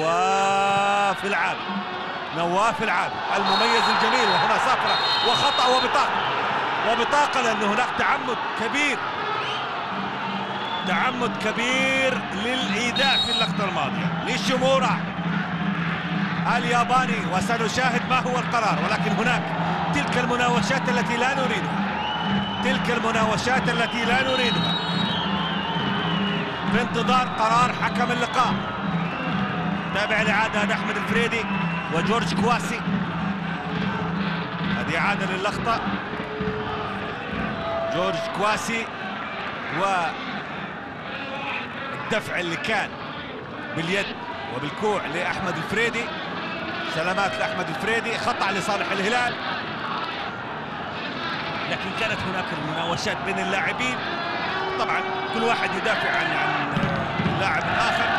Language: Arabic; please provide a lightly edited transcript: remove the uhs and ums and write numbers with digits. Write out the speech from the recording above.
نواف العابد، نواف العابد المميز الجميل، وهنا صفرة وخطأ وبطاقة لأن هناك تعمد كبير للإيذاء في اللقطة الماضية لشيمورا الياباني، وسنشاهد ما هو القرار. ولكن هناك تلك المناوشات التي لا نريدها، في انتظار قرار حكم اللقاء. تابع الإعادة أحمد الفريدي وجورج كواسي. هذه إعادة للقطة، جورج كواسي والدفع اللي كان باليد وبالكوع لأحمد الفريدي. سلامات لأحمد الفريدي، خطأ لصالح الهلال، لكن كانت هناك المناوشات بين اللاعبين، طبعا كل واحد يدافع عن اللاعب الآخر.